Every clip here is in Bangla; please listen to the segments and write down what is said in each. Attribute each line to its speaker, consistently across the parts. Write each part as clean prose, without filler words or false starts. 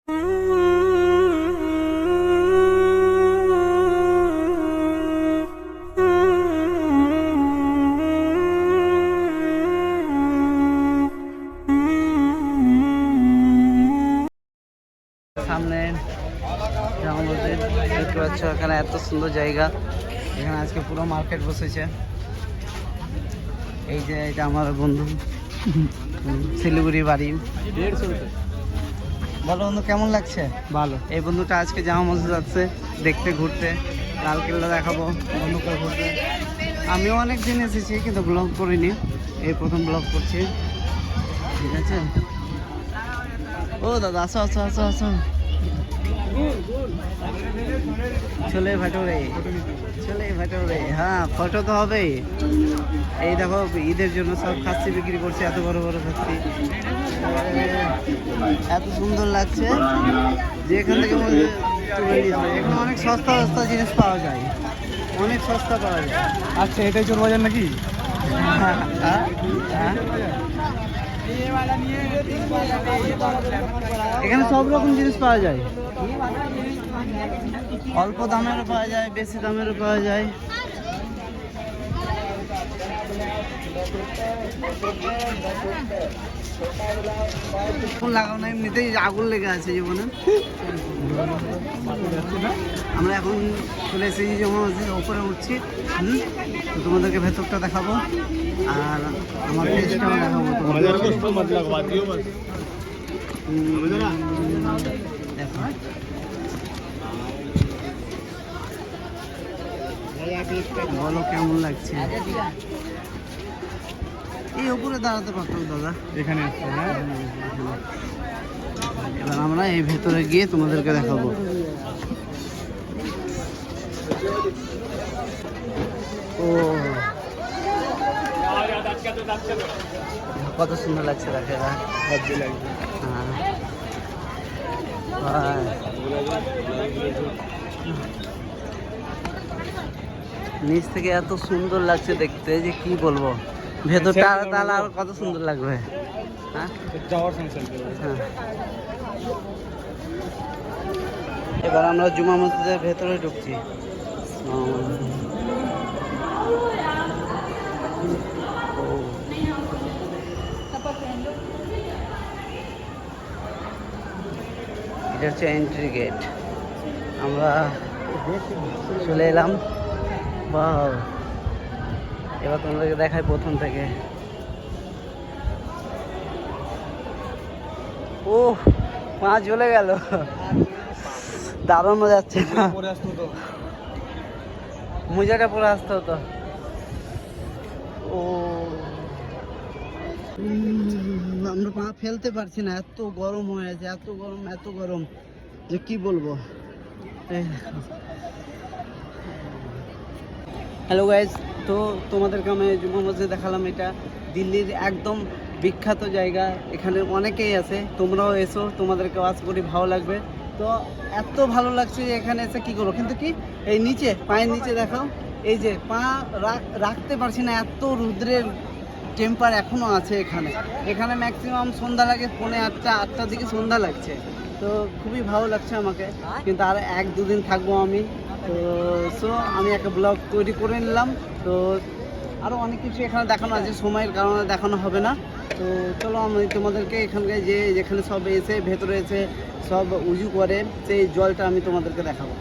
Speaker 1: সামনে জামা মসজিদ দেখতে পাচ্ছ, এখানে এত সুন্দর জায়গা। এখানে আজকে পুরো মার্কেট বসেছে। এই যে এটা আমার বন্ধু, শিলিগুড়ি বাড়ি। বলো বন্ধু, কেমন লাগছে?
Speaker 2: ভালো।
Speaker 1: এই বন্ধুটা আজকে জামা মসজিদ যাচ্ছে দেখতে, ঘুরতে। লালকেল্লা দেখাবো বন্ধুকে ঘুরতে। আমিও অনেক দিন এসেছি কিন্তু ব্লগ করিনি, এই প্রথম ব্লগ করছি। ঠিক আছে। ও দাদা, আসো আসো আসো আসো। চলে ভাটোরে, চলে ভাটোরে। হ্যাঁ, ফটো তো হবেই। এই দেখো, ঈদের জন্য সব খাসি বিক্রি করছে, এত বড় বড় খাসি। এত সুন্দর লাগছে যে এখান থেকে তুলে নিতে হবে। এখানে অনেক সস্তা সস্তা জিনিস পাওয়া যায়, অনেক সস্তা পাওয়া যায়।
Speaker 2: আচ্ছা, এটাই চোর বাজার নাকি?
Speaker 1: এখানে সব রকম জিনিস পাওয়া যায়, অল্প দামেরও পাওয়া যায়, বেশি দামেরও পাওয়া যায়। লাগাও না, এমনিতেই আগুন লেগে আছে জীবনে। আমরা এখন চলে এসেছি যেমন ওপরে উঠছি। তো তোমাদেরকে ভেতরটা দেখাবো আর আমার ফেসটাও দেখাবো। বলো কেমন লাগছে? এই উপরে দাঁড়াতে পারতাম দাদা,
Speaker 2: এখানে।
Speaker 1: এবার আমরা এই ভেতরে গিয়ে তোমাদেরকে দেখাবো। ও কত সুন্দর লাগছে, দেখে। নিচ থেকে এত সুন্দর লাগছে দেখতে যে কি বলবো। ভেতরটা তাহলে আর কত সুন্দর লাগবে। হ্যাঁ, এবার আমরা জুমা মসজিদের ভেতরে ঢুকছি। এটা হচ্ছে এন্ট্রি গেট। আমরা চলে এলাম। বাহ, এবার তোমাদেরকে দেখাই প্রথম থেকে। ও পা চলে গেল, দাঁড়ানো যাচ্ছে না। মোজাটা পরে আসতে হতো। ও আমরা পা ফেলতে পারছি না, এত গরম হয়ে আছে, এত গরম, এত গরম যে কি বলবো। হ্যালো গাইজ, তো তোমাদেরকে আমি জুমা মসজিদ দেখালাম। এটা দিল্লির একদম বিখ্যাত জায়গা, এখানে অনেকেই আছে। তোমরাও এসো, তোমাদেরকে আশা করি ভালো লাগবে। তো এত ভালো লাগছে যে এখানে এসে কী করবো, কিন্তু কি এই নিচে, পায়ের নিচে দেখাও, এই যে পা রাখতে পারছি না, এত রৌদ্রের টেম্পার এখনও আছে এখানে। এখানে ম্যাক্সিমাম সন্ধ্যা লাগে, 8টার দিকে সন্ধ্যা লাগছে। তো খুবই ভালো লাগছে আমাকে, কিন্তু আর 1-2 দিন থাকবো আমি। তো আমি একটা ব্লগ তৈরি করে নিলাম। তো আরও অনেক কিছু এখানে দেখানো আছে, সময়ের কারণে দেখানো হবে না। তো চলো আমি তোমাদেরকে এখানকার যেখানে সব এসে ভেতরে এসে সব উজু করে সেই জলটা আমি তোমাদেরকে দেখাবো।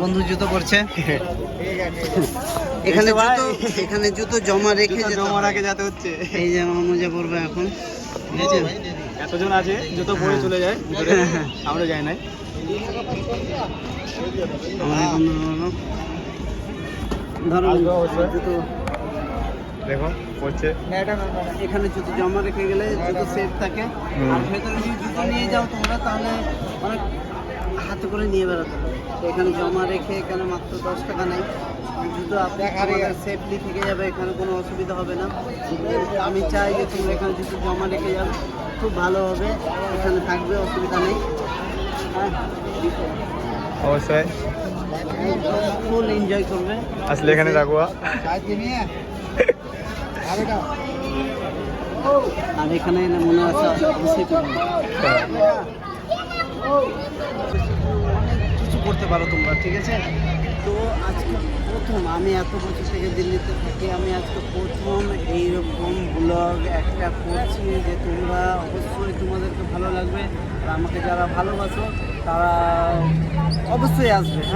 Speaker 1: বন্ধু জুতো পরছে। এখানে জুতো, এখানে জুতো জমা রেখে যেতে হচ্ছে। এই যে মামুজা পড়বে এখন, বুঝেছেন?
Speaker 2: এতজন আছে জুতো পরে চলে যায় ভিতরে, আমরা যাই নাই।
Speaker 1: আমার বন্ধু ধরো জুতো
Speaker 2: দেখো পড়ছে।
Speaker 1: এখানে জুতো জমা রেখে গেলে জুতো সেফ থাকে। আর ভেতরে যদি জুতো নিয়ে যাও তোমরা তাহলে অনেক হাতে করে নিয়ে বেরোতে হবে। তো এখানে জমা রেখে এখানে মাত্র 10 টাকা নেই, জুতো আপনাদের সেফলি থেকে যাবে, এখানে কোনো অসুবিধা হবে না। আমি চাই যে তোমরা এখানে জুতো জমা রেখে যাও, খুব ভালো হবে, এখানে থাকবে, অসুবিধা নেই। হ্যাঁ,
Speaker 2: অবশ্যই
Speaker 1: ফুল এনজয় করবে।
Speaker 2: আসলে এখানে রাখবো।
Speaker 1: আর এখানে না মনে আছে অবশ্যই করবে। কিছু করতে পারো তোমরা, ঠিক আছে? তো আজকে প্রথম, আমি এত বছর থেকে দিল্লিতে থাকি, আমি আজকে প্রথম এইরকম ব্লগ একটা করছি যে তোমরা অবশ্যই, তোমাদেরকে ভালো লাগবে। আর আমাকে যারা ভালোবাসো তারা অবশ্যই আসবে। হ্যাঁ।